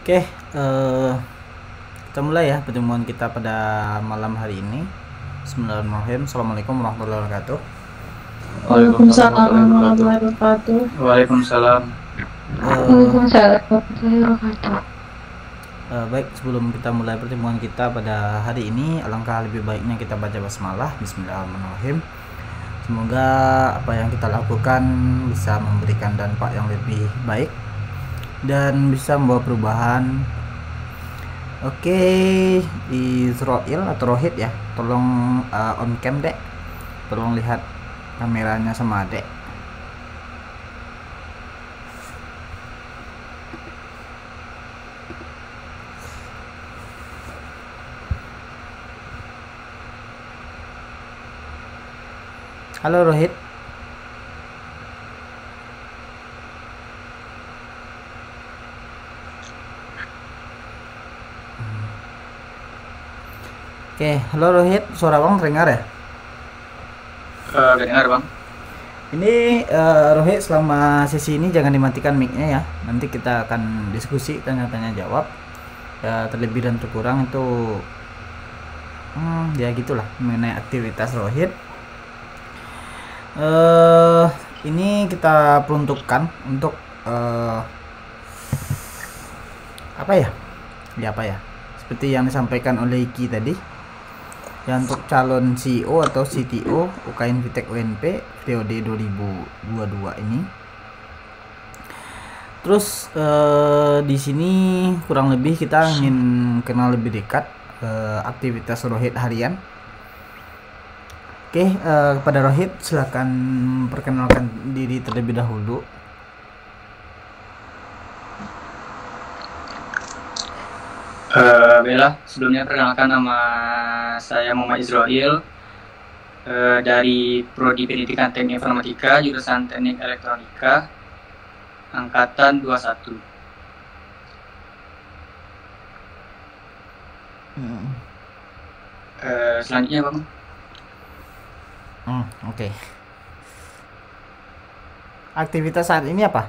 Oke, kita mulai ya pertemuan kita pada malam hari ini. Bismillahirrahmanirrahim. Assalamualaikum warahmatullahi wabarakatuh. Waalaikumsalam warahmatullahi wabarakatuh. Waalaikumsalam. Waalaikumsalam warahmatullahi wabarakatuh. Baik, sebelum kita mulai pertemuan kita pada hari ini, alangkah lebih baiknya kita baca basmalah. Bismillahirrahmanirrahim. Semoga apa yang kita lakukan bisa memberikan dampak yang lebih baik dan bisa membawa perubahan. Oke, Israel atau Rohit ya, tolong on cam dek, tolong lihat kameranya sama adek. Halo Rohit. Oke, halo Rohit, suara bang terdengar ya? Dengar bang. Ini Rohit, selama sesi ini jangan dimatikan mic-nya ya. Nanti kita akan diskusi tanya-tanya jawab. Ya, terlebih dan terkurang itu ya gitulah mengenai aktivitas Rohit. Ini kita peruntukkan untuk apa ya? Seperti yang disampaikan oleh Iki tadi. Ya, untuk calon CEO atau CTO UKM Fintech UNP periode 2022 ini. Terus di sini kurang lebih kita ingin kenal lebih dekat aktivitas Rohit harian. Oke, kepada Rohit silakan perkenalkan diri terlebih dahulu. Bella, sebelumnya perkenalkan nama saya Muhammad Israel dari Prodi Pendidikan Teknik Informatika, jurusan Teknik Elektronika, angkatan 21. Selanjutnya bang. Oke. Aktivitas saat ini apa?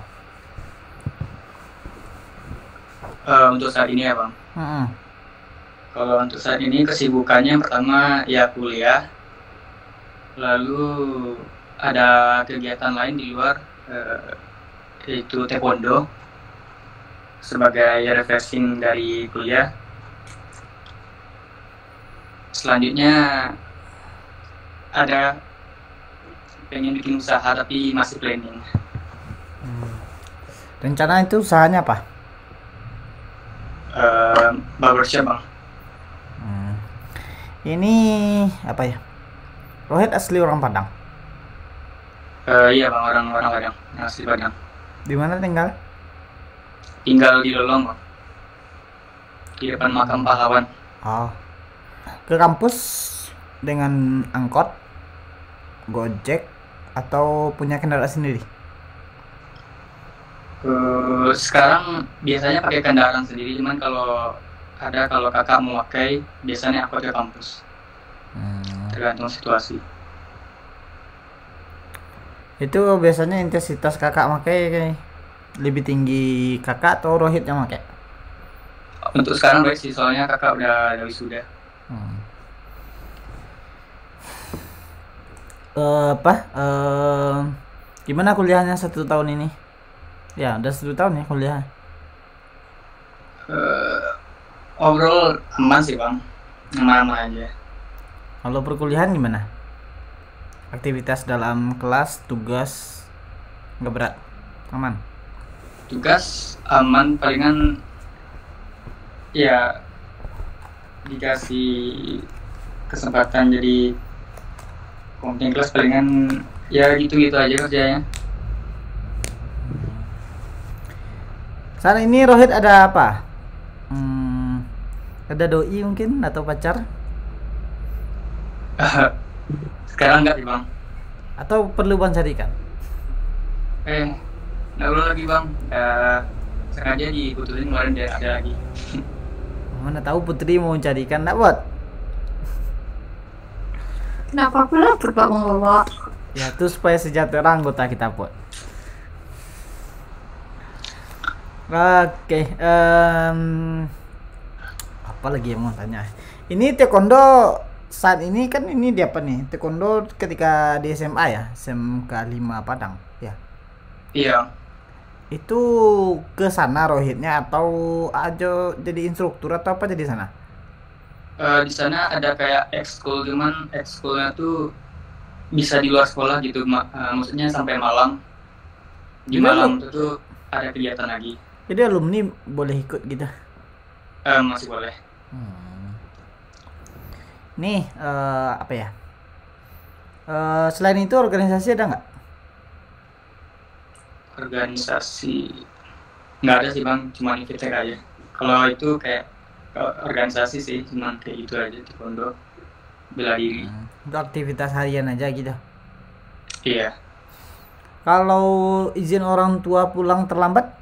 Untuk saat ini ya bang. Kalau untuk saat ini kesibukannya pertama ya kuliah, lalu ada kegiatan lain di luar, yaitu taekwondo sebagai refreshing dari kuliah. Selanjutnya ada pengen bikin usaha tapi masih planning. Rencana itu usahanya apa? Barbershop bang. Ini apa ya? Rohit asli orang Padang. Iya bang, orang Padang, asli Padang. Di mana tinggal? Tinggal di Lolong bang, di depan makam pahlawan. Ke kampus dengan angkot, Gojek, atau punya kendaraan sendiri? Sekarang biasanya pakai kendaraan sendiri, cuman kalau kakak mau pakai, biasanya aku ke kampus. Tergantung situasi. Itu biasanya intensitas kakak pakai lebih tinggi kakak atau Rohit yang pakai? Untuk sekarang baik sih, soalnya kakak udah wisuda. Gimana kuliahnya 1 tahun ini? Ya, udah 1 tahun ya kuliah. Overall aman sih bang, aman aja. Kalau perkuliahan gimana? Aktivitas dalam kelas, tugas nggak berat? Aman? Tugas aman, palingan ya dikasih kesempatan jadi komite kelas, palingan ya gitu-gitu aja kerjanya. Saat ini Rohit ada apa? Ada doi mungkin atau pacar? Sekarang enggak sih bang. Atau perlu bang carikan? Nggak perlu lagi bang. Sengaja diputusin kemarin dia ada lagi. Mana tahu Putri mau carikan, nak buat? Kenapa aku lapar Pak Bapak? Ya, itu supaya sejahtera anggota kita buat. Oke, apa lagi yang mau tanya? Ini taekwondo saat ini kan ini di apa nih? Taekwondo ketika di SMA ya, SMK 5 Padang ya. Iya. Itu ke sana Rohitnya atau aja jadi instruktur atau apa jadi sana? Di sana ada kayak ekskul, cuman ekskulnya tuh bisa di luar sekolah gitu, maksudnya sampai malam. Di Jadi malam itu tuh ada kegiatan lagi. Jadi alumni boleh ikut gitu. Masih boleh. Nih apa ya? Selain itu organisasi ada nggak? Organisasi nggak ada sih bang, cuma Invitec aja. Kalau itu kayak organisasi sih, cuma kayak gitu aja, taekwondo, bela diri. Untuk aktivitas harian aja gitu. Iya. Kalau izin orang tua pulang terlambat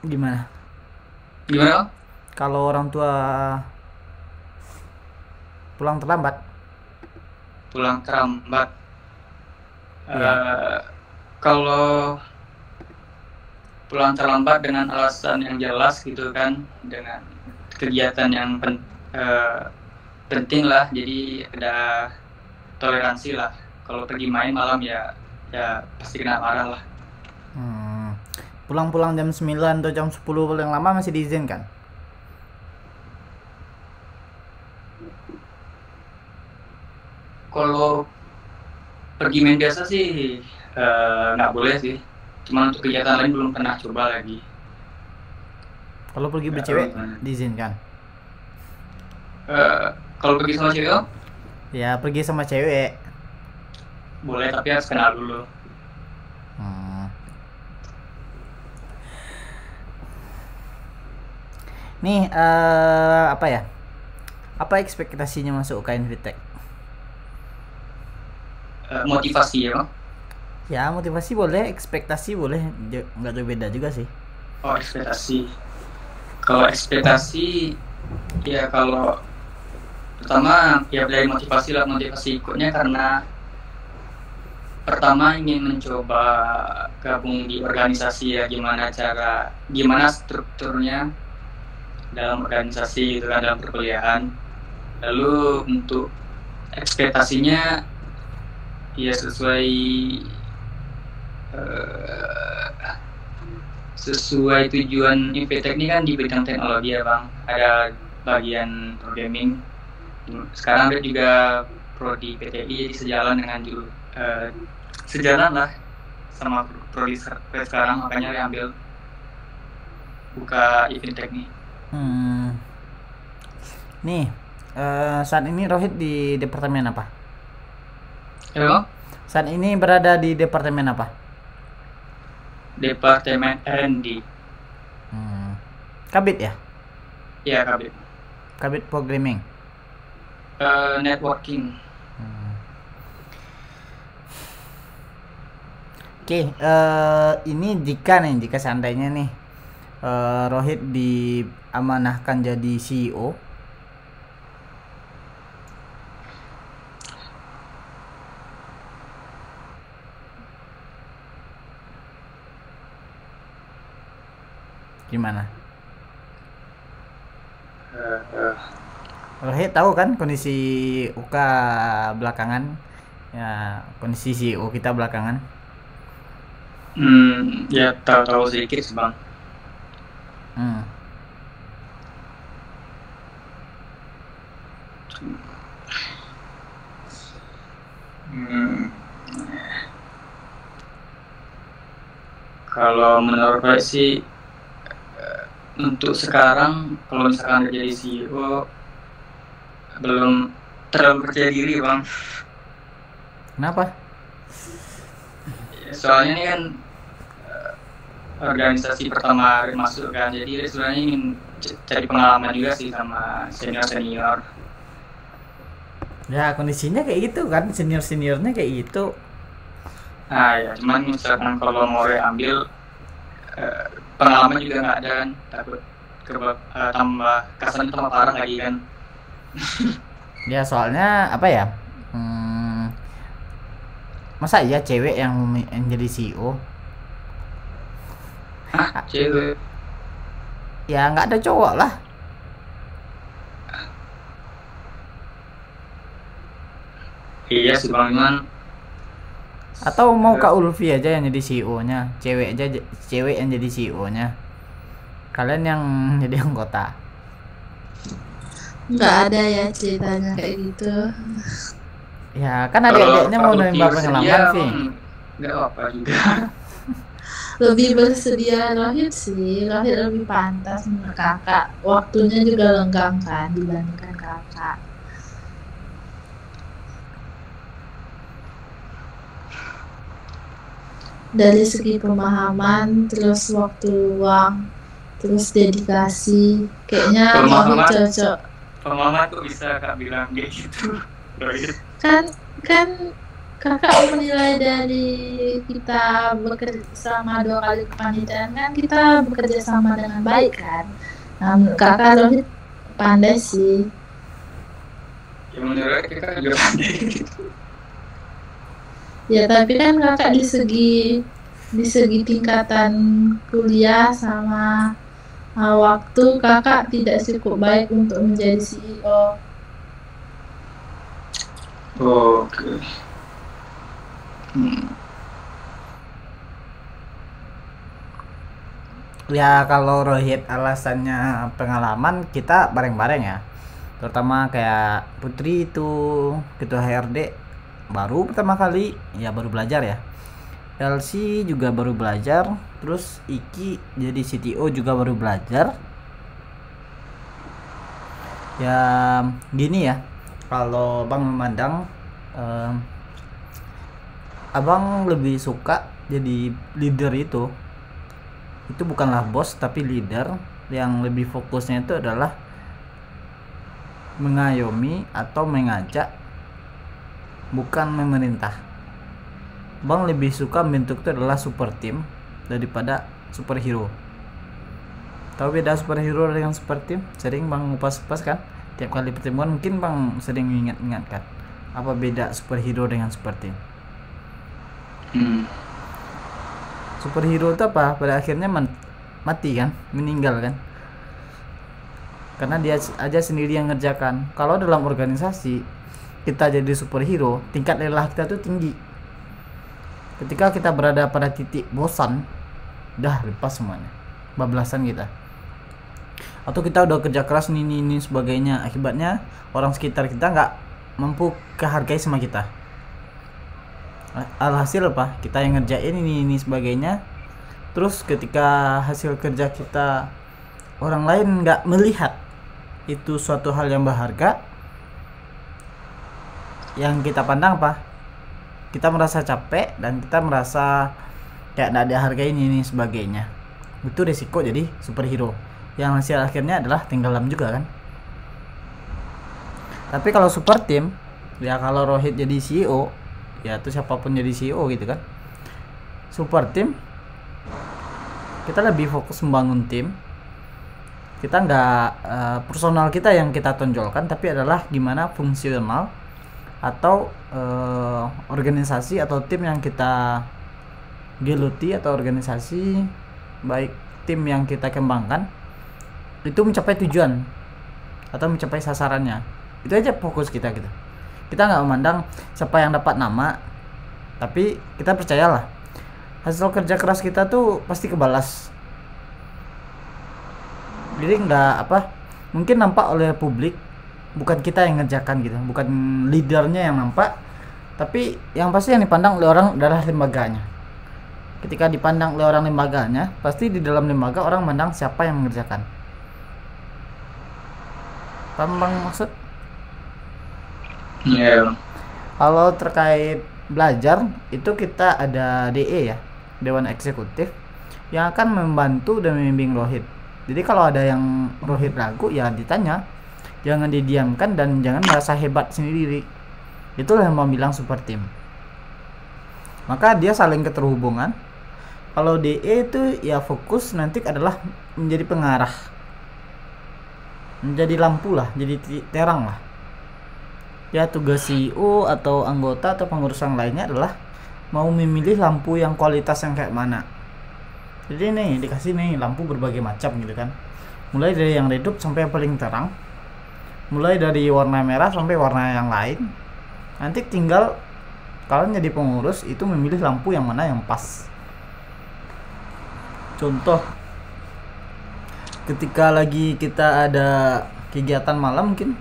gimana? Gimana bang? Kalau orang tua pulang terlambat? Pulang terlambat. Iya. Kalau pulang terlambat dengan alasan yang jelas gitu kan, dengan kegiatan yang penting lah, jadi ada toleransi lah. Kalau pergi main malam ya pasti kena marah lah. Pulang-pulang jam 9 atau jam 10 paling lama masih diizinkan? Kalau pergi main biasa sih nggak boleh sih. Cuma untuk kegiatan lain belum pernah coba lagi. Kalau pergi bercewek diizinkan? Kalau pergi sama cewek om? Ya pergi sama cewek. Boleh, tapi harus kenal dulu. Nih apa ya? Apa ekspektasinya masuk UKM Invitec? Motivasi ya bang? Ya motivasi boleh, ekspektasi boleh, nggak jauh beda juga sih. Oh ekspektasi. Kalau ekspektasi ya kalau pertama ya dari motivasi lah, motivasi ikutnya karena pertama ingin mencoba gabung di organisasi ya, gimana strukturnya dalam organisasi itu kan, dalam perkuliahan. Lalu untuk ekspektasinya ya sesuai tujuan Invitec ini kan di bidang teknologi ya bang, ada bagian programming. Sekarang ada juga prodi PTI, jadi sejalan lah sama prodi sekarang, makanya ambil buka Invitec nih. Nih saat ini Rohit di departemen apa? Halo? Saat ini berada di departemen apa? Departemen R&D. Kabit ya? Iya kabit. Kabit programming. Networking. Oke, ini jika seandainya nih Rohit diamanahkan jadi CEO, gimana? Rohit tahu kan kondisi UK belakangan, ya kondisi CEO kita belakangan. Ya tahu sedikit sih bang. Kalau menurut saya sih untuk sekarang kalau misalkan jadi CEO belum terlalu percaya diri bang. Kenapa? Soalnya ini kan organisasi pertama masuk kan, jadi sebenarnya ingin cari pengalaman juga sih sama senior. Ya kondisinya kayak gitu kan, seniornya kayak gitu. Nah ya, cuman misalkan kalau mau ambil pengalaman juga nggak ada kan, takut tambah kasarnya tambah parah lagi kan. Ya soalnya apa ya, masa iya cewek yang jadi CEO? Hah, cewek? Ya nggak ada cowok lah. Iya sih Bang Iman. Atau mau Kak Ulfi aja yang jadi CEO-nya, cewek aja, cewek yang jadi CEO-nya. Kalian yang jadi anggota. Nggak ada ya ceritanya kayak gitu. Ya kan adik-adiknya mau nembak pengalaman sih. Nggak apa juga. Lebih bersedia Rohit sih, Rohit lebih pantas menurut kakak. Waktunya juga lenggang kan dibandingkan kakak. Dari segi pemahaman, terus waktu luang, terus dedikasi, kayaknya Rohit cocok. Pemahaman tuh bisa Kak bilang kayak gitu. Kan kakak menilai dari kita bekerja sama 2 kali kepanitiaan kan kita bekerja sama dengan baik kan. Kakak Rohit pandai sih. Ya menurut kita juga pandai. Ya tapi kan kakak di segi tingkatan kuliah sama waktu kakak tidak cukup baik untuk menjadi CEO. Oke. Ya kalau Rohit alasannya pengalaman, kita bareng-bareng ya. Terutama kayak Putri itu ketua HRD baru pertama kali, ya baru belajar ya. LC juga baru belajar, terus Iki jadi CTO juga baru belajar. Ya gini ya, kalau Bang memandang Abang lebih suka jadi leader itu bukanlah bos tapi leader yang lebih fokusnya itu adalah mengayomi atau mengajak, bukan memerintah. Bang lebih suka bentuk itu adalah super team daripada superhero. Tahu beda superhero dengan super team? Sering Bang ngupas-ngupas kan? Tiap kali pertemuan mungkin Bang sering ingat-ingatkan apa beda superhero dengan super team. Superhero itu apa? Pada akhirnya mati kan, meninggal kan, karena dia aja sendiri yang ngerjakan. Kalau dalam organisasi kita jadi superhero, tingkat lelah kita tuh tinggi. Ketika kita berada pada titik bosan, dah lepas semuanya, bablasan kita. Atau kita udah kerja keras ini sebagainya, akibatnya orang sekitar kita nggak mampu kehargai sama kita. Alhasil apa? Kita yang ngerjain ini sebagainya. Terus ketika hasil kerja kita orang lain nggak melihat itu suatu hal yang berharga, yang kita pandang apa? Kita merasa capek dan kita merasa kayak nggak ada harga ini sebagainya. Itu resiko jadi superhero, yang hasil akhirnya adalah tenggelam juga kan. Tapi kalau super team, ya kalau Rohit jadi CEO, ya itu siapapun jadi CEO gitu kan. Super team, kita lebih fokus membangun tim. Kita nggak personal kita yang kita tonjolkan, tapi adalah gimana fungsional atau organisasi atau tim yang kita geluti, atau organisasi baik tim yang kita kembangkan itu mencapai tujuan atau mencapai sasarannya. Itu aja fokus kita gitu. Kita nggak memandang siapa yang dapat nama, tapi kita percayalah hasil kerja keras kita tuh pasti kebalas. Jadi nggak mungkin nampak oleh publik, bukan kita yang ngerjakan gitu, bukan leadernya yang nampak, tapi yang pasti yang dipandang oleh orang adalah lembaganya. Ketika dipandang oleh orang lembaganya, pasti di dalam lembaga orang memandang siapa yang mengerjakan. Paham Bang maksud? Iya. Kalau terkait belajar itu kita ada DE ya, Dewan Eksekutif, yang akan membantu dan membimbing Rohit. Jadi kalau ada yang Rohit ragu, ya ditanya, jangan didiamkan dan jangan merasa hebat sendiri. Itulah yang mau bilang super team. Maka dia saling keterhubungan. Kalau DE itu ya fokus nanti adalah menjadi pengarah, menjadi lampu lah, jadi terang lah. Ya tugas CEO atau anggota atau pengurus yang lainnya adalah mau memilih lampu yang kualitas yang kayak mana. Jadi nih dikasih nih lampu berbagai macam gitu kan. mulai dari yang redup sampai yang paling terang, mulai dari warna merah sampai warna yang lain. Nanti tinggal kalian jadi pengurus itu memilih lampu yang mana yang pas. Contoh, ketika lagi kita ada kegiatan malam mungkin,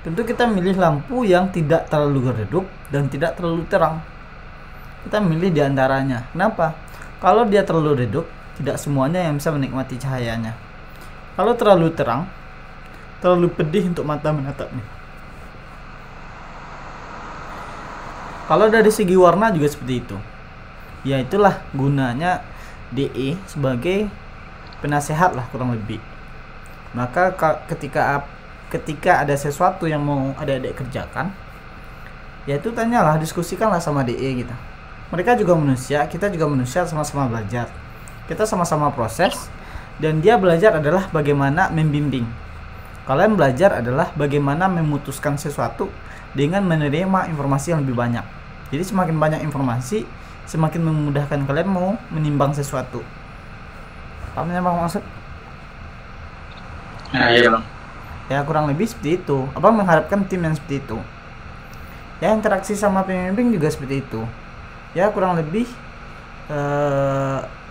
tentu kita milih lampu yang tidak terlalu redup dan tidak terlalu terang. Kita milih di antaranya. Kenapa? Kalau dia terlalu redup, tidak semuanya yang bisa menikmati cahayanya. Kalau terlalu terang, terlalu pedih untuk mata menatapnya. Kalau dari segi warna juga seperti itu. Ya itulah gunanya DE sebagai penasehat lah kurang lebih. Maka ketika ada sesuatu yang mau adik-adik kerjakan, yaitu tanyalah, diskusikanlah sama DE kita. Mereka juga manusia, kita juga manusia, sama-sama belajar. Kita sama-sama proses, dan dia belajar adalah bagaimana membimbing. Kalian belajar adalah bagaimana memutuskan sesuatu dengan menerima informasi yang lebih banyak. Jadi semakin banyak informasi, semakin memudahkan kalian mau menimbang sesuatu. Pahamnya Bang maksud? Nah, iya Bang. Ya kurang lebih seperti itu. Abang mengharapkan tim yang seperti itu. Ya interaksi sama pembimbing juga seperti itu. Ya kurang lebih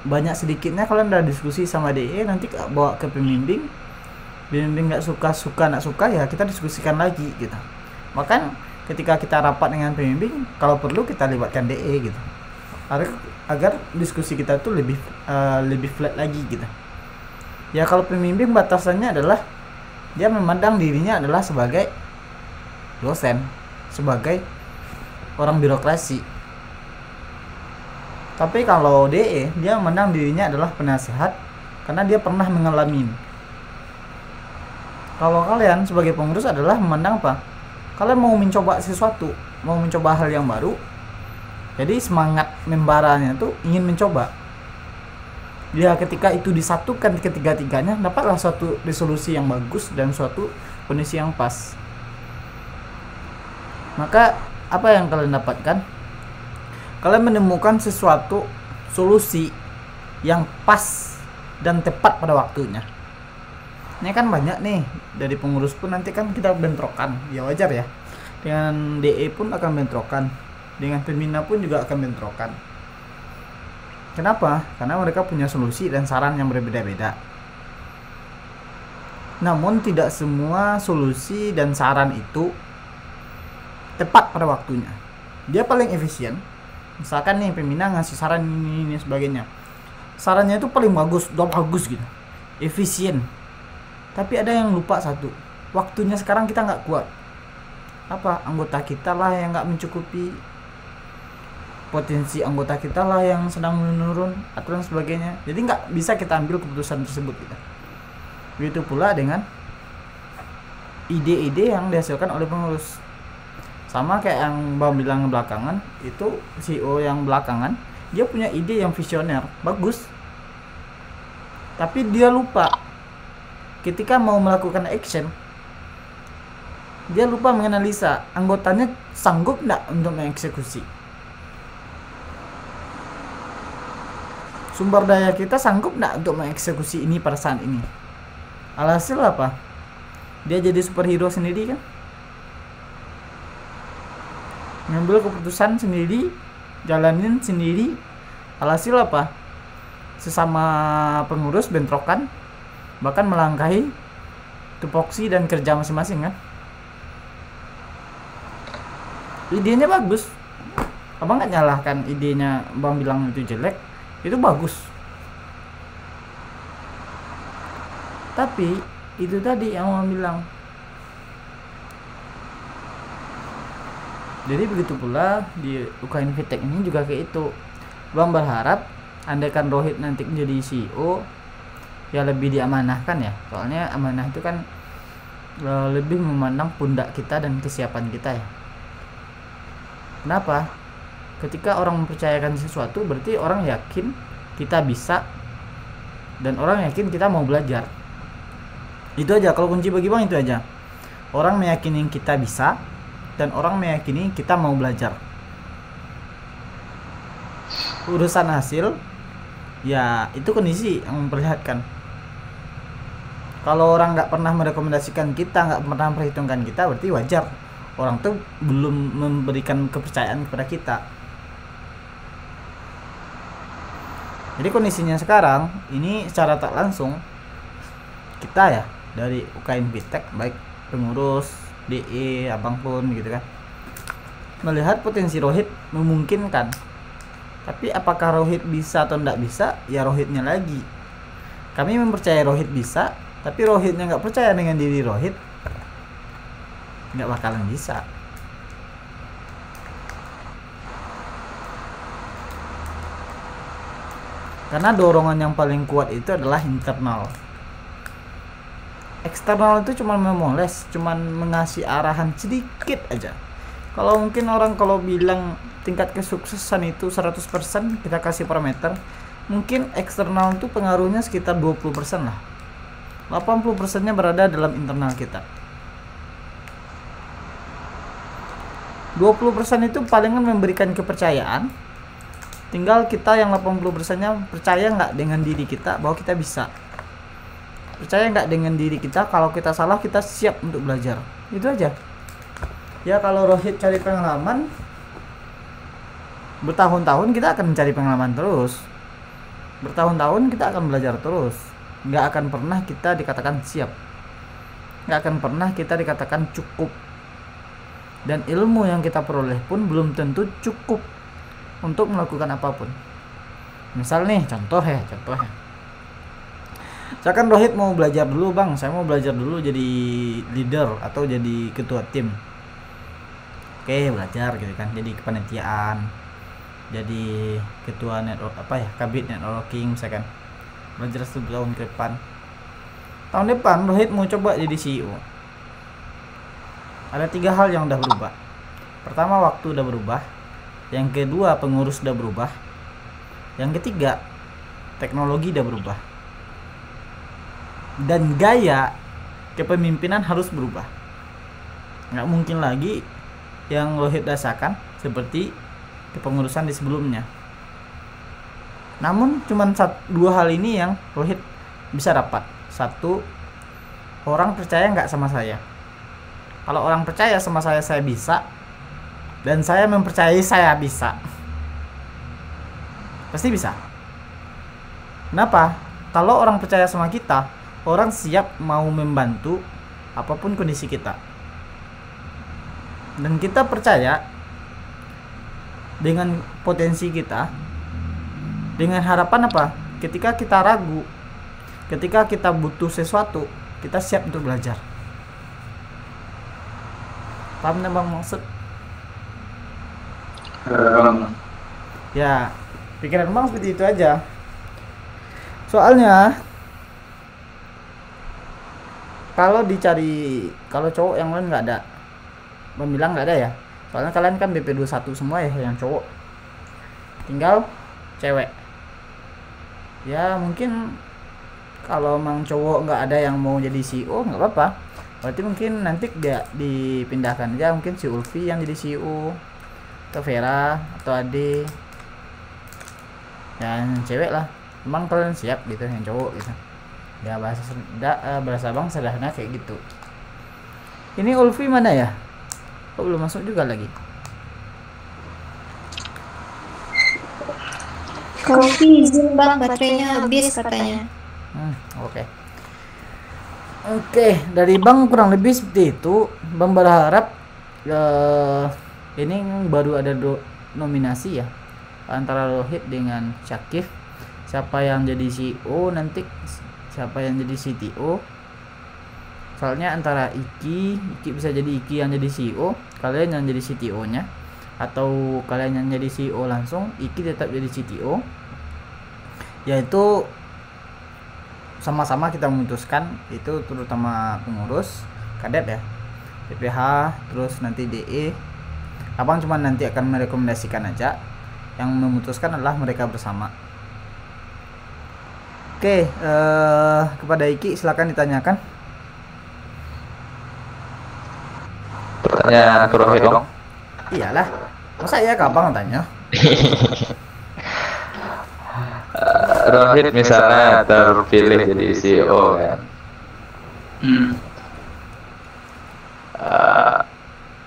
banyak sedikitnya kalian udah diskusi sama DE, nanti bawa ke pembimbing. Pembimbing nggak suka ya kita diskusikan lagi gitu. Bahkan ketika kita rapat dengan pembimbing, kalau perlu kita libatkan DE gitu. Agar diskusi kita tuh lebih flat lagi gitu. Ya kalau pembimbing batasannya adalah dia memandang dirinya adalah sebagai dosen, sebagai orang birokrasi. Tapi kalau DE, dia memandang dirinya adalah penasehat karena dia pernah mengalami. Kalau kalian sebagai pengurus adalah memandang apa? Kalian mau mencoba sesuatu, mau mencoba hal yang baru. Jadi semangat membaranya tuh ingin mencoba. Ya ketika itu disatukan ketiga-tiganya, dapatlah suatu resolusi yang bagus dan suatu kondisi yang pas. Maka apa yang kalian dapatkan? Kalian menemukan sesuatu solusi yang pas dan tepat pada waktunya. Ini kan banyak nih dari pengurus pun nanti kan kita bentrokan, ya wajar ya. Dengan DE pun akan bentrokan, dengan pembina pun juga akan bentrokan. Kenapa? Karena mereka punya solusi dan saran yang berbeda-beda. Namun tidak semua solusi dan saran itu tepat pada waktunya. Dia paling efisien. Misalkan nih pembina ngasih saran ini sebagainya. Sarannya itu paling bagus, udah bagus gitu. Efisien. Tapi ada yang lupa satu. Waktunya sekarang kita nggak kuat. Apa? Anggota kita lah yang nggak mencukupi. Potensi anggota kita lah yang sedang menurun atau dan sebagainya. Jadi nggak bisa kita ambil keputusan tersebut gitu. Begitu pula dengan ide-ide yang dihasilkan oleh pengurus. Sama kayak yang Bang bilang belakangan, itu CEO yang belakangan, dia punya ide yang visioner, bagus. Tapi dia lupa ketika mau melakukan action, dia lupa menganalisa anggotanya sanggup enggak untuk mengeksekusi. Sumber daya kita sanggup enggak untuk mengeksekusi ini pada saat ini. Alhasil apa? Dia jadi superhero sendiri kan? Ngambil keputusan sendiri, jalanin sendiri. Alhasil apa? Sesama pengurus bentrokan, bahkan melangkahi tupoksi dan kerja masing-masing kan. Idenya bagus, abang nggak nyalahkan idenya bang bilang itu jelek, itu bagus. Tapi itu tadi yang abang bilang. Jadi begitu pula di UKM Fitech ini juga kayak itu. Bang berharap andaikan Rohit nanti menjadi CEO, ya lebih diamanahkan ya. Soalnya amanah itu kan lebih memandang pundak kita dan kesiapan kita ya. Kenapa? Ketika orang mempercayakan sesuatu, berarti orang yakin kita bisa dan orang yakin kita mau belajar. Itu aja, kalau kunci bagi bang itu aja. Orang meyakini kita bisa dan orang meyakini kita mau belajar. Urusan hasil, ya itu kondisi yang memperlihatkan. Kalau orang nggak pernah merekomendasikan kita, nggak pernah memperhitungkan kita, berarti wajar orang tuh belum memberikan kepercayaan kepada kita. Jadi kondisinya sekarang ini secara tak langsung kita ya dari UKM Bitek, baik pengurus, DE, abang pun gitu kan, melihat potensi Rohit memungkinkan. Tapi apakah Rohit bisa atau tidak bisa, ya Rohitnya lagi. Kami mempercayai Rohit bisa, tapi Rohitnya nggak percaya dengan diri Rohit, nggak bakalan bisa. Karena dorongan yang paling kuat itu adalah internal. Eksternal itu cuma memoles, cuma mengasih arahan sedikit aja. Kalau mungkin orang kalau bilang tingkat kesuksesan itu 100%, kita kasih parameter, mungkin eksternal itu pengaruhnya sekitar 20% lah. 80% nya berada dalam internal kita. 20% itu palingan memberikan kepercayaan. Tinggal kita yang 80% nya percaya nggak dengan diri kita bahwa kita bisa. Percaya nggak dengan diri kita, kalau kita salah kita siap untuk belajar. Itu aja. Ya kalau Rohit cari pengalaman, bertahun-tahun kita akan mencari pengalaman terus. Bertahun-tahun kita akan belajar terus. Nggak akan pernah kita dikatakan siap. Nggak akan pernah kita dikatakan cukup. Dan ilmu yang kita peroleh pun belum tentu cukup untuk melakukan apapun. Misal nih contoh ya. Misalkan Rohit mau belajar dulu, bang, saya mau belajar dulu jadi leader atau jadi ketua tim. Oke, belajar gitu kan, jadi kepanitiaan, jadi ketua kabit networking misalkan. Belajar 1 tahun ke depan. Tahun depan Rohit mau coba jadi CEO. Ada 3 hal yang udah berubah. Pertama, waktu udah berubah. Yang kedua, pengurus udah berubah. Yang ketiga, teknologi udah berubah. Dan gaya kepemimpinan harus berubah. Nggak mungkin lagi yang Rohit rasakan seperti kepengurusan di sebelumnya. Namun cuman 2 hal ini yang Rohit bisa dapat. 1, orang percaya nggak sama saya. Kalau orang percaya sama saya bisa. Dan saya mempercayai saya bisa. Pasti bisa. Kenapa? Kalau orang percaya sama kita, orang siap mau membantu apapun kondisi kita. Dan kita percaya dengan potensi kita, dengan harapan apa? Ketika kita ragu, ketika kita butuh sesuatu, kita siap untuk belajar. Paham bang maksud? Ya, pikiran bang seperti itu aja. Soalnya kalau cowok yang lain nggak ada, bang bilang nggak ada ya. Soalnya kalian kan BP21 semua ya yang cowok. Tinggal cewek. Ya mungkin kalau emang cowok nggak ada yang mau jadi CEO nggak apa-apa. Berarti mungkin nanti dia dipindahkan aja, mungkin si Ulfi yang jadi CEO, atau Vera atau Ade, yang cewek lah. Emang kalian siap gitu yang cowok gitu ya, bahasa bang sederhana kayak gitu. Ini Ulfi mana ya, kok belum masuk juga lagi? Kopi izin bang, baterainya habis katanya. Oke, dari bang kurang lebih seperti itu. Bang berharap ini baru ada nominasi ya antara Rohit dengan Syakif. Siapa yang jadi CEO nanti, siapa yang jadi CTO. Soalnya antara Iki bisa jadi Iki yang jadi CEO, kalian yang jadi CTO nya, atau kalian yang jadi CEO langsung, Iki tetap jadi CTO. Yaitu sama-sama kita memutuskan, itu terutama pengurus kadet ya, PPH, terus nanti DE. Abang cuma nanti akan merekomendasikan aja, yang memutuskan adalah mereka bersama. Oke, kepada Iki silakan ditanyakan. Pertanyaan ke Rohit dong. Iyalah, masa ya Abang tanya? Rohit misalnya terpilih jadi CEO kan, Eh,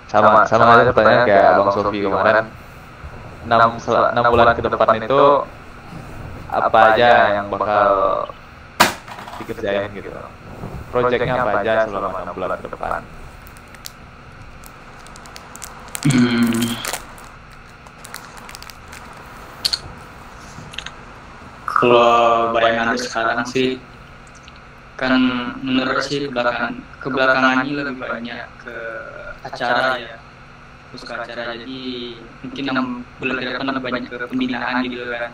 sama aja pertanyaan kayak Bang Sofi kemarin. 6 bulan ke depan itu apa aja yang bakal dikerjain gitu? Proyeknya apa aja selama 6 bulan ke depan? Kalau bayangan sekarang sih kan menurut sih kebelakangan ini lebih banyak ke acara ya, terus ke acara, jadi mungkin 6 bulan ke depan lebih banyak ke pembinaan gitu kan,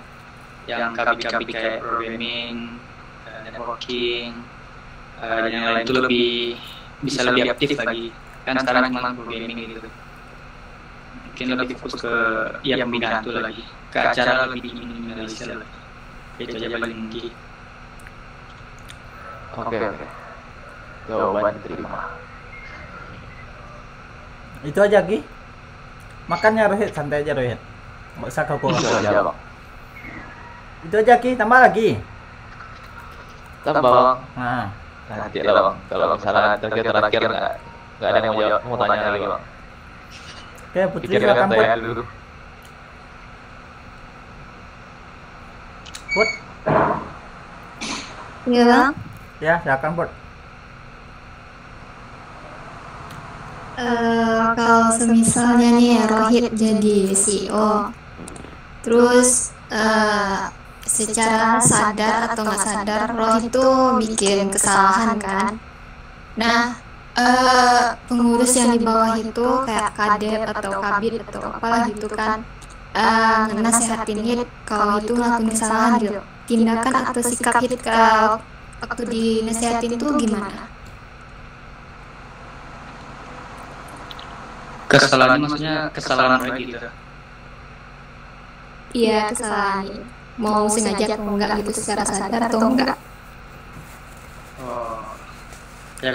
yang KBKB kayak programming, networking, dan yang lain itu bisa lebih aktif lagi kan. Sekarang cuma programming gitu, mungkin lebih fokus ke ya pembinaan itu lagi, ke acara lebih minimalisir lagi. Itu aja paling tinggi. Oke. Jawaban diterima. Itu aja Ki. Makannya Rohit, santai aja Rohit. Nggak usah kau Itu aja Bang. Itu aja Ki, tambah lagi. Tambah Bang. Nah, Nanti lah Bang. Kalau misalnya terakhir nggak ada yang mau tanya lagi Bang. oke Putri Pikirkan silakan Put. saya dulu. Put. Iya bang. Ya, silakan Put. Kalau semisalnya nih Rohit jadi CEO, terus secara sadar atau nggak sadar Rohit itu bikin kesalahan kan. Nah, pengurus yang di bawah itu kayak kadet atau kabit atau apalah gitu kan, nasehatin Hit kalau itu ngelakuin kesalahan gitu. Tindakan atau sikap Hit waktu dinasehatin itu gimana? Kesalahan maksudnya kesalahan lagi gitu. Iya, kesalahan. Mau sengaja atau enggak gitu, secara sadar atau enggak? Oh, ya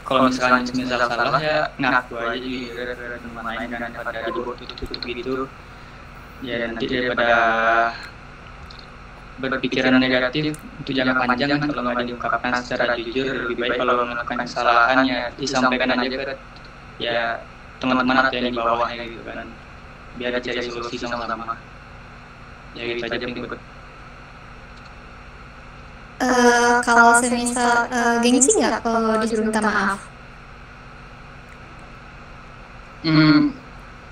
kalau misalnya salah ya ngaku aja juga ke teman lain kan, daripada tutup gitu. Ya nanti daripada berpikiran negatif itu jangka panjang kan, kalau nggak diungkapkan secara jujur, lebih baik kalau melakukan kesalahan ya disampaikan aja ke ya teman-teman atau yang di bawahnya gitu kan, biar cari solusi sama-sama. Ya gitu aja mungkin. Kalau semisal gengsi nggak kalau disuruh minta maaf?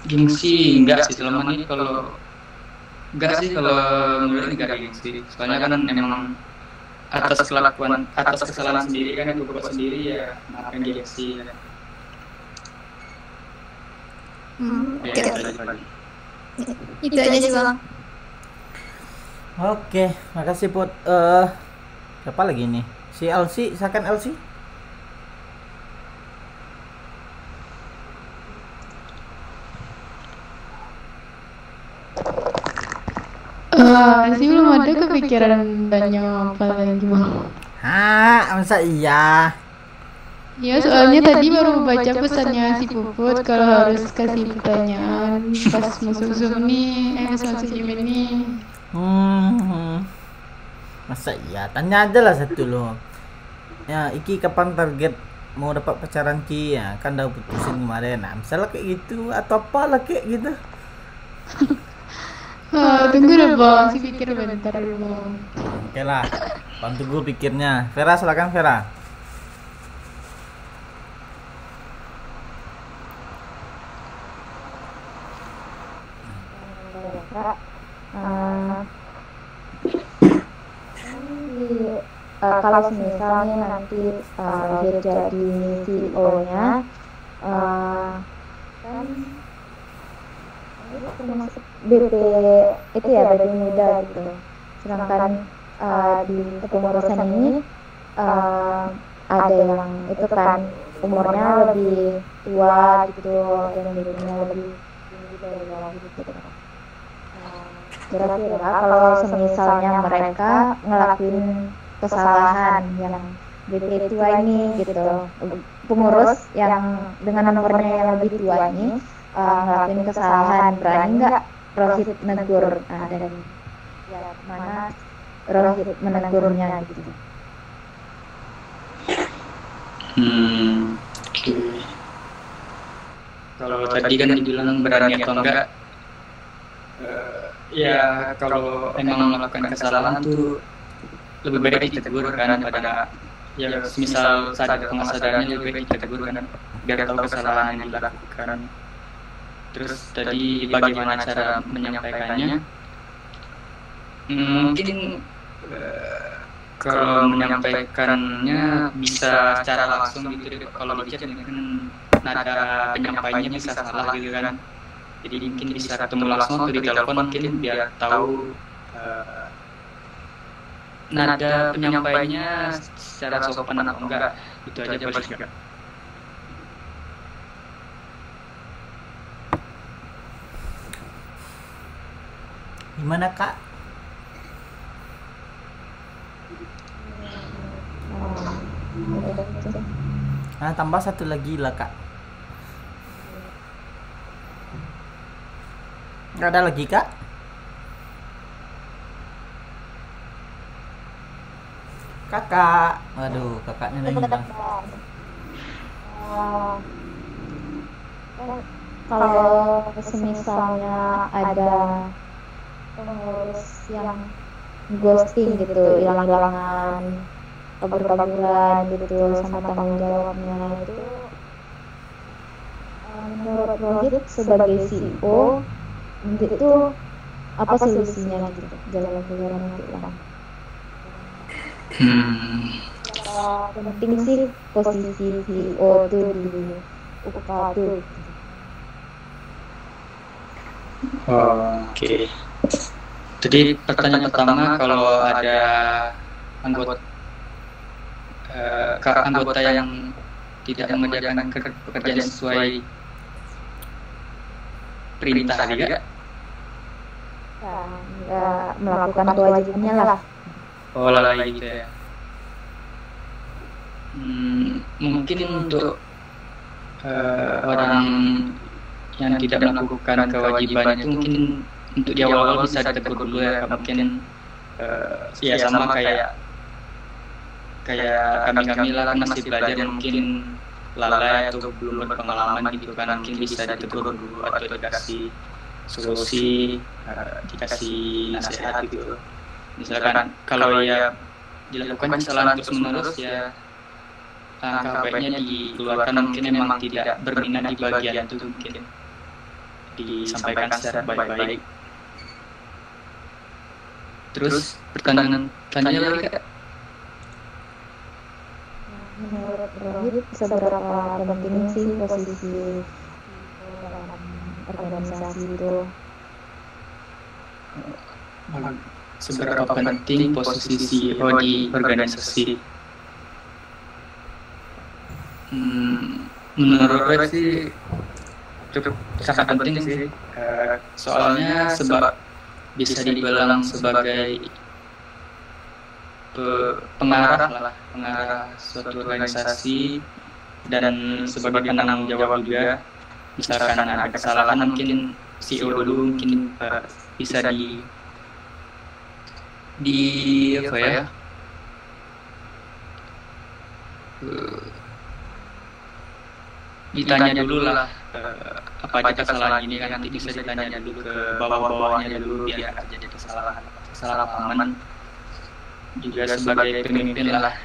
Gengsi enggak sih selama ini, kalau enggak sih, kalau menurut ini enggak ada gengsi. Soalnya kan emang atas kesalahan sendiri kan, itu buat sendiri ya, ngapain gengsi ya. Oke. Itu aja sih bang. Oke, makasih Put. Siapa lagi nih? Si Elsie, silakan Elsie. Sih belum ada kepikiran tanya apa lagi bang. Hah, masa iya? Ya soalnya tadi baru baca pesannya si Puput kalau harus kasih pertanyaan pas masuk Zoom nih, masuk Zoom ini. Masa iya? Tanya aja lah satu loh. Ya, Iki kapan target mau dapat pacaran Ki? Ya, kan udah putusin kemarin. Nah, misalnya kayak gitu atau apalah kayak gitu. Tunggu deh bang, si pikir bentar dulu bang. Oke lah, bantu gue pikirnya. Vera, silakan Vera. Kalau misalnya nanti Rohit jadi CEO-nya, kan termasuk BP itu ya, BP muda gitu. Sedangkan di kepengurusan ini ada yang itu kan umurnya lebih tua gitu, dan BP-nya lebih tinggi dari bawah gitu. Kira-kira kalau misalnya mereka ngelakuin kesalahan yang BP tua ini gitu, pengurus yang dengan nomornya yang lebih tua ini ngelakuin kesalahan, berani nggak Rohit negur? Dan ya mana Rohit menegurnya gitu. Oke. Kalau tadi kan dibilang berani atau enggak, ya kalau emang melakukan kesalahan tuh lebih baik ditegur kan, pada ya misal sadar atau nggak sadarnya lebih baik ditegur kan, biar tahu kesalahan yang dilakukan. Terus tadi bagaimana cara menyampaikannya? Mungkin kalau menyampaikannya bisa secara langsung gitu. Kalau di chat mungkin nada penyampaiannya bisa salah gitu kan. Jadi mungkin bisa ketemu langsung atau di telepon mungkin biar tahu nada penyampaiannya secara sopan atau enggak. Itu aja boleh enggak? Gimana Kak? Nah, tambah satu lagi lah Kak. Nggak ada lagi Kak? Kakak, waduh kakaknya udah hilang. Kalau semisalnya ada pengurus yang ghosting gitu, hilang-hilangan, kabur-kaburan gitu sama tanggung jawabnya itu, menurut Rohit sebagai CEO itu apa solusinya gitu, jalan keluarnya gitu kan? Penting sih posisi CEO tuh di UK tuh. Oke. Jadi pertanyaan pertama, kalau ada anggota yang tidak mengerjakan pekerjaan sesuai perintah juga, nggak melakukan kewajibannya lah. oh lalai gitu ya. Mungkin untuk orang yang tidak melakukan kewajiban itu mungkin untuk di awal bisa ditegur dulu ya, mungkin ya sama kayak kami lah kan masih belajar, mungkin lalai atau belum berpengalaman gitu kan, mungkin bisa ditegur dulu atau dikasih solusi, dikasih nasihat gitu. Misalkan kalau ya dilakukan kesalahan terus menerus ya langkah baiknya dikeluarkan, mungkin memang tidak berminat di bagian itu, mungkin disampaikan secara baik-baik. Terus pertanyaan lagi Kak? Menurut Rohit seberapa penting sih posisi dalam organisasi itu? Seberapa penting posisi CEO di organisasi? Menurut gue sih cukup sangat penting sih, soalnya sebab bisa dibilang sebagai pengarah suatu organisasi dan sebagai penanggung jawab juga. Misalkan ada kesalahan, mungkin CEO dulu mungkin bisa apa ya, ditanya dulu lah apa aja kesalahan ini kan, nanti bisa ditanya dulu ke bawah-bawahnya dulu biar nggak jadi kesalahpahaman. Juga sebagai pemimpin lah,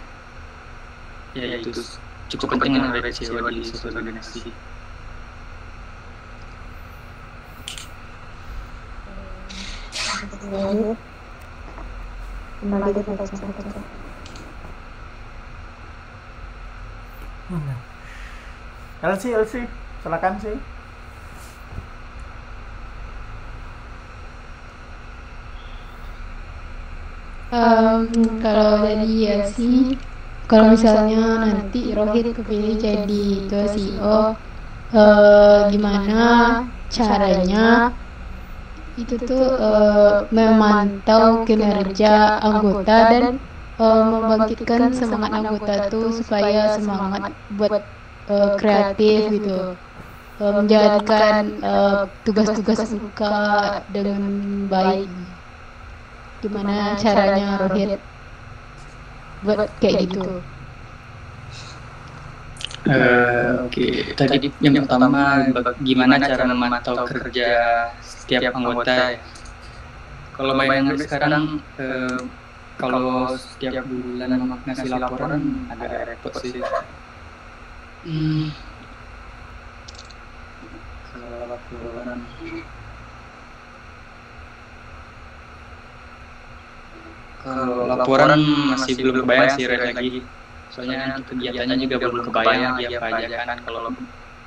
ya itu cukup penting menurut CEO di suatu organisasi. Kembali ke baca. LC, silakan sih. Kalau tadi ya sih, kalau misalnya nanti Rohit kepilih jadi ketua CEO, gimana caranya itu tuh memantau kinerja anggota dan membangkitkan semangat anggota tuh supaya semangat buat kreatif gitu, menjalankan tugas-tugas UK dengan baik. Gimana caranya Rohit buat kayak gitu? Oke, tadi yang pertama gimana cara memantau kerja setiap anggota ya. Kalau bayangan sekarang kalau setiap bulan ngasih laporan agak repot sih. Kalau laporan masih belum kebayang sih lagi. Soalnya kegiatannya juga belum kebayang apa aja kan. Kalau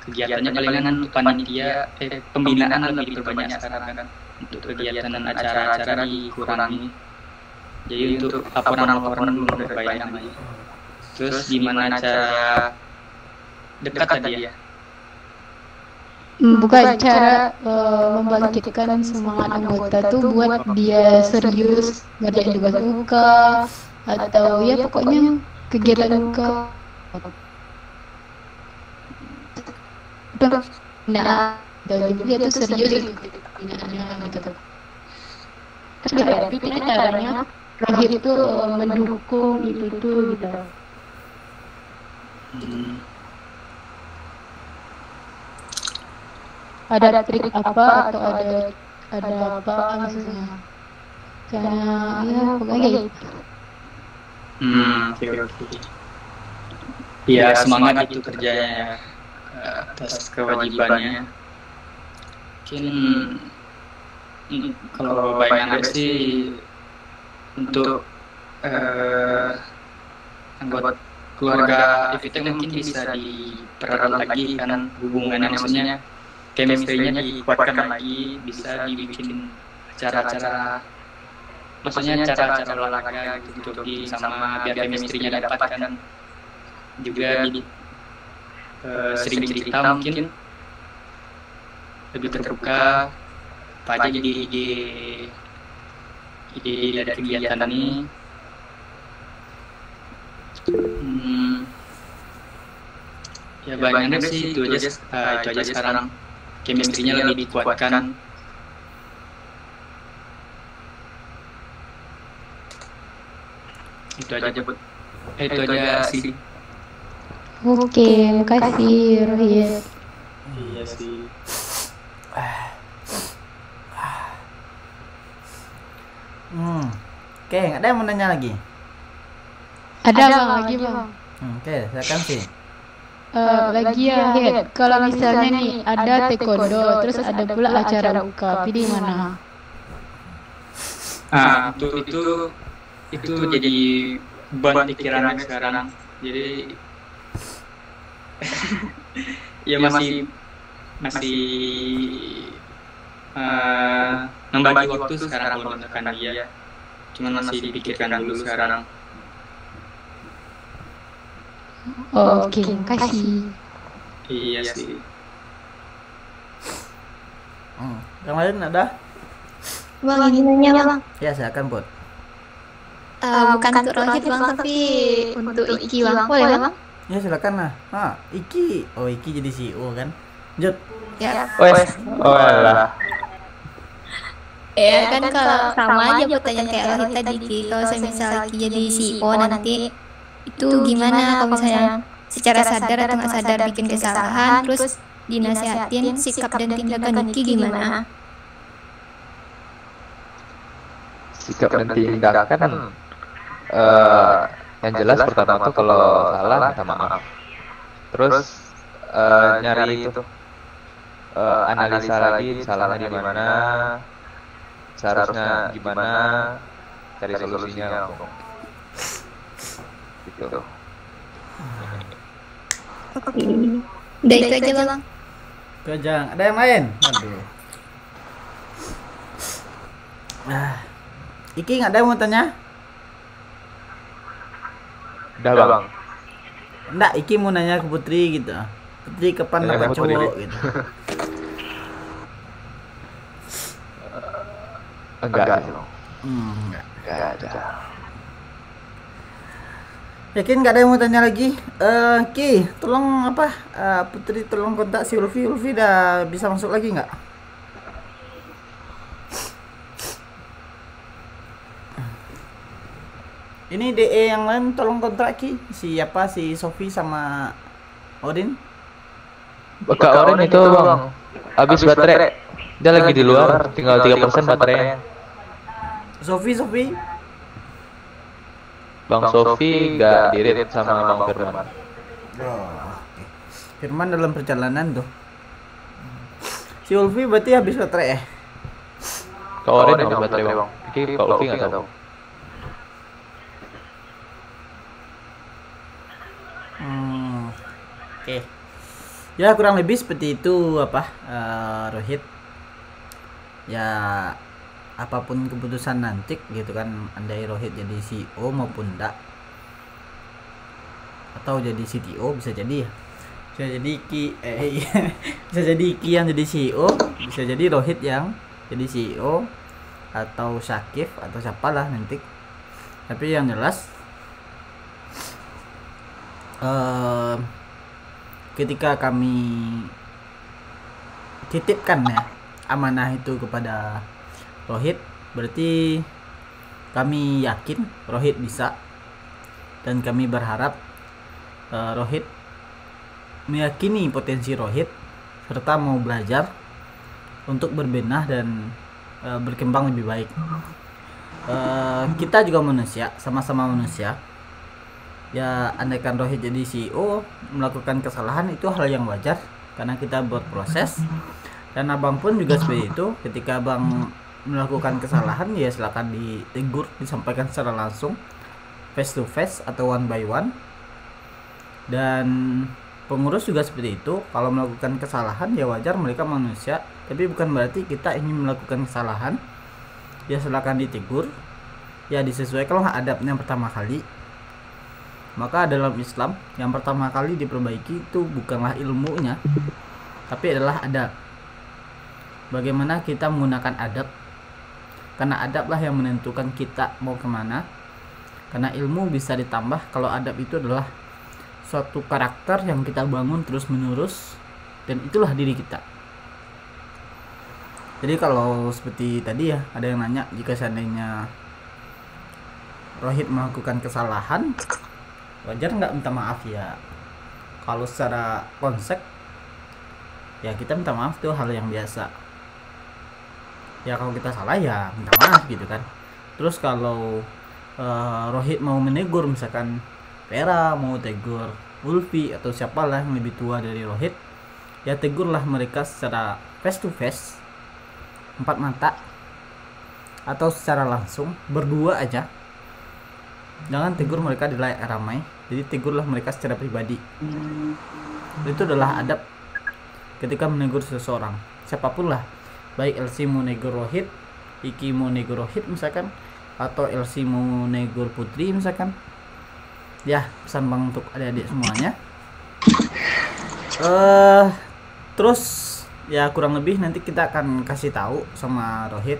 kegiatannya palingan panitia pembinaan lebih diperbanyak sekarang kan. Untuk kegiatan dan acara-acara dikurangi. Jadi untuk laporan-laporan belum kebayang lagi. Terus gimana cara dekat tadi ya? Bukan cara membangkitkan semangat anggota tuh buat dia serius ngerjain tugas UK atau ya pokoknya kegiatan UK. Nah, dan dia tuh serius gitu pembinaannya gitu. Tapi caranya Rohit itu mendukung itu tuh gitu. Ada trik apa atau ada apa maksudnya? Karena ya pokoknya gitu. Oke. Ya semangat itu kerjanya atas kewajibannya. Mungkin kalau bayangan sih untuk anggota keluarga Evita mungkin bisa dipererat lagi kan hubungannya, maksudnya chemistry-nya dikuatkan lagi, bisa dibikin acara-acara, maksudnya acara-acara olahraga gitu sama biar chemistry-nya dapat kan, juga sering cerita mungkin lebih terbuka apa aja jadi ide dari kegiatan ini. Ya banyak sih itu aja sekarang. Chemistry-nya lebih dikuatkan. Itu aja buat itu aja sih. Oke, makasih Rohit. Iya sih. Oke, nggak ada yang mau nanya lagi? Ada bang, lagi bang. Oke, silakan sih. Lagi ya, Hit. Kalau misalnya nih ada taekwondo, terus ada pula acara buka, pilih mana? Itu jadi beban pikiran sekarang. Jadi ya masih membagi waktu sekarang kalau misalkan dia, cuman masih dipikirkan dulu sekarang. Oke, makasih. Iya sih. Yang lain ada? Bang, ini nanya bang. Ya, silakan Bud. Bukan untuk Rohit bang, tapi untuk Iki bang. Boleh bang? Ya silakan lah. Iki. Oh, Iki jadi CEO kan? Jut. Ya. Oh alah. Ya kan kalau sama aja pertanyaan kayak Rohit tadi Ki. Kalau misalnya Ki jadi CEO nanti itu gimana kalau misalnya secara sadar atau nggak sadar bikin kesalahan, terus dinasihatin sikap dan tindakan Iki gimana? Sikap dan tindakan yang jelas pertama tuh kalau salah minta maaf, terus nyari itu analisa lagi salahnya di mana, seharusnya gimana, cari solusinya gitu. Oke. Udah itu aja bang. Itu aja. Ada yang lain? Aduh. Iki nggak ada yang mau tanya? Udah bang. Enggak, Iki mau nanya ke Putri gitu. Putri kapan dapat cowok gitu. Enggak. Enggak ada. Yakin nggak ada yang mau tanya lagi? Ki, tolong Putri tolong kontak si Ulfi. Ulfi udah bisa masuk lagi nggak? Ini DE yang lain tolong kontak Ki. Si Sofi sama Odin? Kak Oren itu bang, habis baterai. Dia lagi di luar, tinggal 3% baterainya. Sofi? Bang Sofi gak dirit sama Bang Firman. Oh, oke. Firman dalam perjalanan tuh. Si Ulfi berarti habis baterai ya? Kak Oren habis baterai bang. Kiki Kak Ulfi gak tahu. Oke. Ya kurang lebih seperti itu Rohit. Ya apapun keputusan nanti gitu kan, andai Rohit jadi CEO maupun enggak, atau jadi CTO bisa jadi ya. Bisa jadi bisa jadi Ki yang jadi CEO, bisa jadi Rohit yang jadi CEO, atau Syakif atau siapalah nanti. Tapi yang jelas ketika kami titipkan ya amanah itu kepada Rohit, berarti kami yakin Rohit bisa, dan kami berharap Rohit meyakini potensi Rohit serta mau belajar untuk berbenah dan berkembang lebih baik. Kita juga manusia, sama-sama manusia. Ya andaikan Rohit jadi CEO melakukan kesalahan itu hal yang wajar karena kita berproses, dan abang pun juga seperti itu. Ketika abang melakukan kesalahan ya silakan ditegur, disampaikan secara langsung, face to face atau one by one. Dan pengurus juga seperti itu, kalau melakukan kesalahan ya wajar, mereka manusia, tapi bukan berarti kita ingin melakukan kesalahan ya silakan ditegur, ya disesuaikan adabnya pertama kali. Maka dalam Islam yang pertama kali diperbaiki itu bukanlah ilmunya, tapi adalah adab. Bagaimana kita menggunakan adab, karena adablah yang menentukan kita mau kemana. Karena ilmu bisa ditambah kalau adab itu adalah suatu karakter yang kita bangun terus menerus, dan itulah diri kita. Jadi kalau seperti tadi ya, ada yang nanya jika seandainya Rohit melakukan kesalahan, wajar nggak minta maaf ya? Kalau secara konsep ya kita minta maaf itu hal yang biasa. Ya kalau kita salah ya minta maaf gitu kan. Terus kalau Rohit mau menegur, misalkan Vera mau tegur Ulfi atau siapalah yang lebih tua dari Rohit, ya tegurlah mereka secara face to face, 4 mata, atau secara langsung berdua aja. Jangan tegur mereka di layar ramai, jadi tegurlah mereka secara pribadi. Itu adalah adab ketika menegur seseorang, siapapun lah, baik LC mau negur Rohit, Iki mau negur Rohit misalkan, atau LC mau negur Putri misalkan. Ya pesan bang untuk adik-adik semuanya. Terus ya kurang lebih nanti kita akan kasih tahu sama Rohit,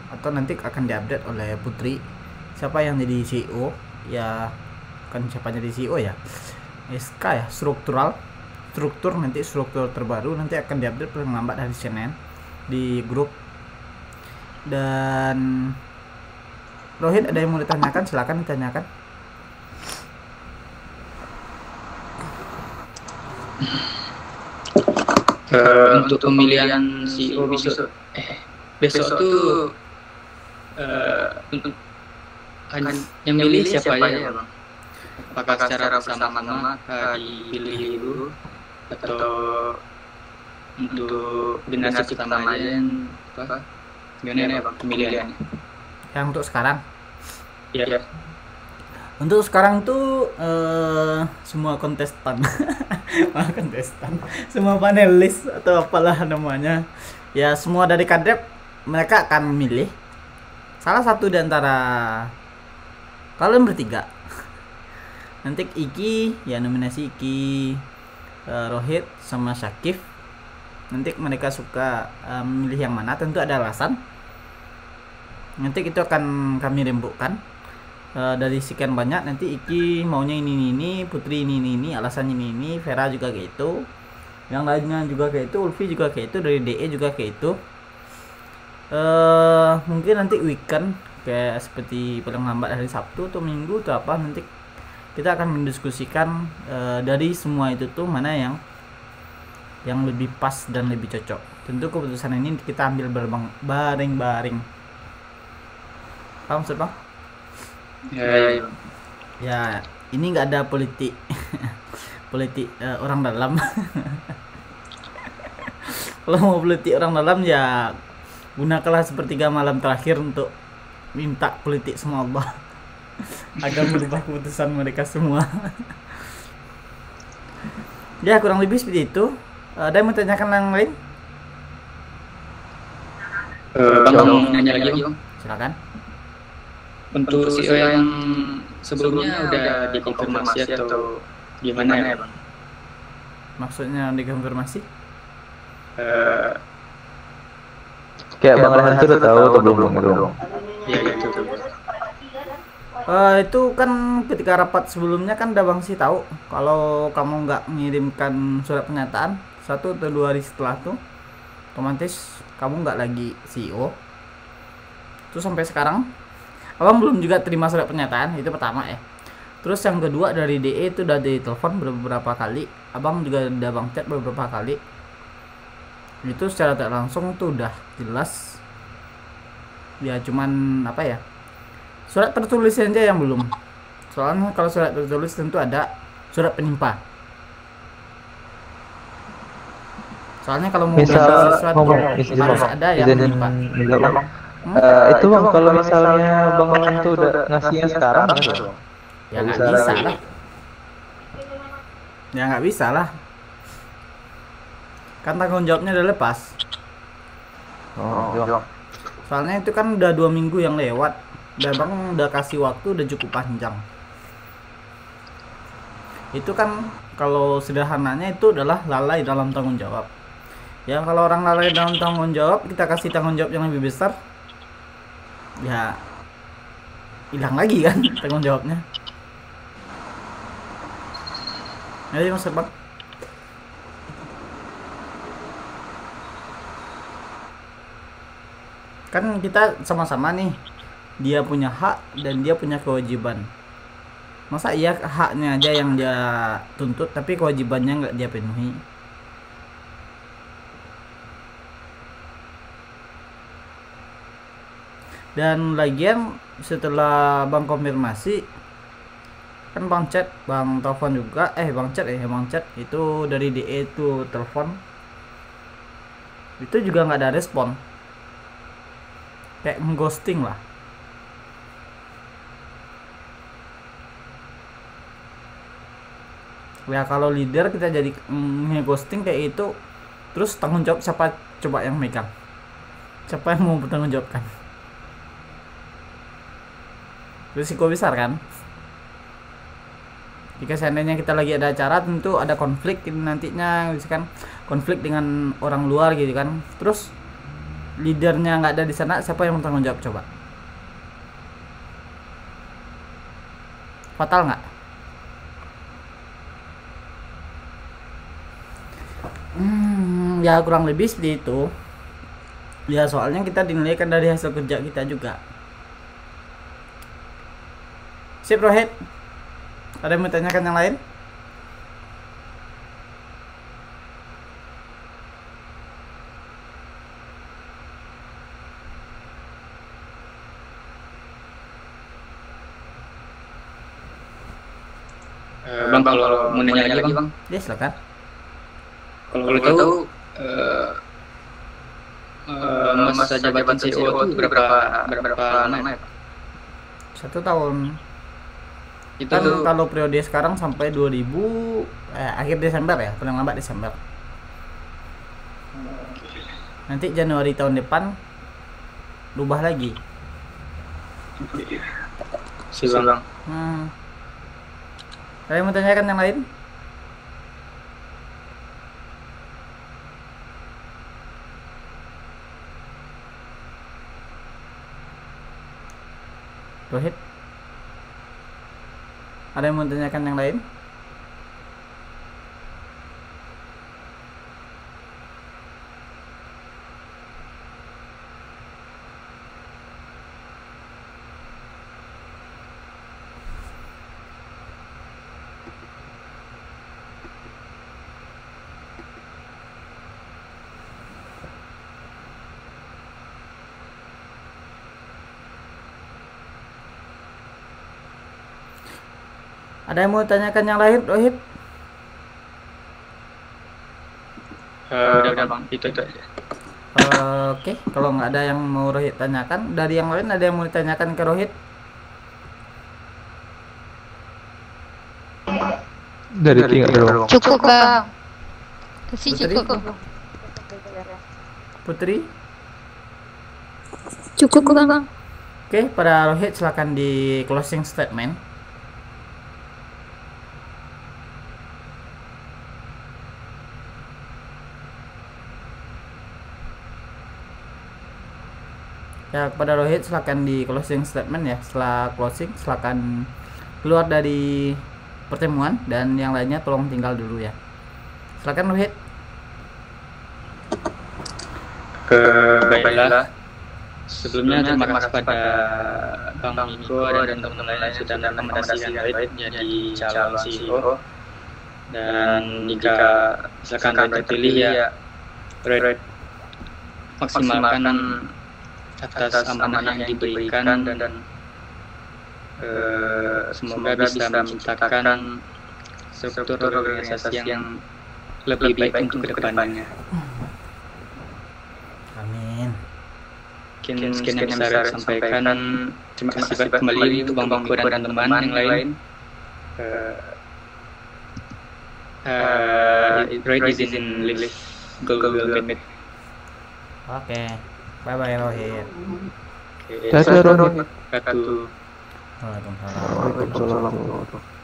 atau nanti akan diupdate oleh Putri siapa yang jadi CEO. Ya kan siapa jadi CEO ya, SK ya, struktur nanti struktur terbaru nanti akan diupdate paling lambat hari Senin di grup. Dan Rohit ada yang mau ditanyakan, silakan ditanyakan. Untuk pemilihan CEO besok tuh yang milih siapa aja ya bang? Apakah secara bersama-sama dipilih dulu, atau untuk generasi pertama aja yang apa? Gimana ya bang pemilihannya? Yang untuk sekarang? Iya. Untuk sekarang tuh semua kontestan, semua panelis atau apalah namanya, ya semua dari kadep mereka akan memilih salah satu di antara kalian bertiga. Nanti Iki ya nominasi Iki, Rohit sama Syakif. Nanti mereka suka memilih yang mana, tentu ada alasan. Nanti itu akan kami rembukkan dari sekian banyak. Nanti Iki maunya ini, Putri ini, alasannya ini, Vera juga kayak itu, yang lainnya juga kayak itu, Ulfi juga kayak itu, dari DE juga kayak itu. Mungkin nanti weekend kayak seperti paling lambat hari Sabtu atau Minggu atau apa, nanti kita akan mendiskusikan dari semua itu tuh mana yang lebih pas dan lebih cocok. Tentu keputusan ini kita ambil bareng-bareng. Paham maksud Bang? Ya. Ya, ini nggak ada politik politik orang dalam. Kalau mau politik orang dalam ya gunakanlah sepertiga malam terakhir untuk minta politik sama Allah agar merubah keputusan mereka semua. Ya kurang lebih seperti itu. Ada yang mau tanyakan yang lain? Bang mau nanya lagi Bang. Silakan. Untuk CEO yang sebelumnya udah dikonfirmasi atau gimana ya Bang? Maksudnya dikonfirmasi? Kayak Bang Rehan itu udah tahu atau belum gitu? Iya gitu. Itu kan ketika rapat sebelumnya kan udah Bang sih tahu kalau kamu nggak mengirimkan surat pernyataan 1 atau 2 hari setelah tuh otomatis kamu nggak lagi CEO. Terus sampai sekarang Abang belum juga terima surat pernyataan, itu pertama ya. Terus yang kedua dari DE itu udah ditelepon beberapa kali, Abang juga udah Bang chat beberapa kali. Itu secara tak langsung tuh udah jelas. Ya cuman apa ya? Surat tertulis aja yang belum. Soalnya kalau surat tertulis tentu ada surat penimpa. Soalnya kalau mau Misal sesuatu harus ada yang penimpa. Itu Bang, kalau misalnya Bang Rehan tuh udah ngasihnya sekarang gitu. Ya nggak bisa lah. Ya nggak bisa lah. Kan tanggung jawabnya udah lepas. Oh, iya. Soalnya itu kan udah 2 minggu yang lewat. Udah Bang udah kasih waktu udah cukup panjang. Itu kan kalau sederhananya itu adalah lalai dalam tanggung jawab. Ya kalau orang lalai dalam tanggung jawab, kita kasih tanggung jawab yang lebih besar, ya hilang lagi kan tanggung jawabnya. Jadi Mas Bang. Kan kita sama-sama nih, dia punya hak dan dia punya kewajiban. Masa iya haknya aja yang dia tuntut tapi kewajibannya nggak dia penuhi? Dan lagian setelah Bang konfirmasi kan Bang chat, Bang telepon juga, Bang chat itu dari DE itu telepon, itu juga nggak ada respon, kayak ghosting lah. Ya kalau leader kita jadi ghosting kayak itu, terus tanggung jawab siapa coba yang megang? Siapa yang mau bertanggung jawabkan? Risiko besar kan? Jika seandainya kita lagi ada acara, tentu ada konflik nantinya, misalkan konflik dengan orang luar gitu kan. Terus leadernya nggak ada di sana, siapa yang bertanggung jawab coba? Fatal nggak? Ya kurang lebih seperti itu. Ya soalnya kita dinilaikan dari hasil kerja kita juga. Sip Rohit, ada yang mau tanyakan yang lain? Bang kalau mau nanya lagi Bang. Ya silakan. Kalau boleh tahu masa jabatan CEO itu berapa lama ya Pak? 1 tahun. Itu Kan kalau periode sekarang sampai 2000 akhir Desember ya, paling lambat Desember. Nanti Januari tahun depan rubah lagi. si Bang. Ada yang mau tanyakan yang lain? Rohit, ada yang mau tanyakan yang lain? Ada yang mau tanyakan yang lain, Rohit? Udah bang, itu aja. Oke, kalau nggak ada yang mau Rohit tanyakan, dari yang lain ada yang mau ditanyakan ke Rohit? Dari tinggal dulu. Cukup bang. Kasih Putri? cukup. Putri? Cukup bang. Oke, pada Rohit silakan di closing statement. Ya, kepada Rohit silakan di closing statement ya. Setelah closing silakan keluar dari pertemuan dan yang lainnya tolong tinggal dulu ya. Silakan Rohit. Baiklah. Sebelumnya terima kasih pada Bang Miko dan teman-teman lain yang sudah merekomendasikan Rohit jadi calon CEO. Dan jika misalkan Rohit terpilih ya Rohit maksimalkan atas amanah yang diberikan dan semoga bisa menciptakan struktur organisasi yang lebih baik untuk kedepannya. Amin. Mungkin sekian yang bisa saya sampaikan. Terima kasih kembali untuk Bang Miko dan teman-teman yang lain. Rohit izin live Google Meet. Oke. Bye bye Rohit. Dadah Rohit. Waalaikumsalam. Waalaikumsalam. Waalaikumsalam.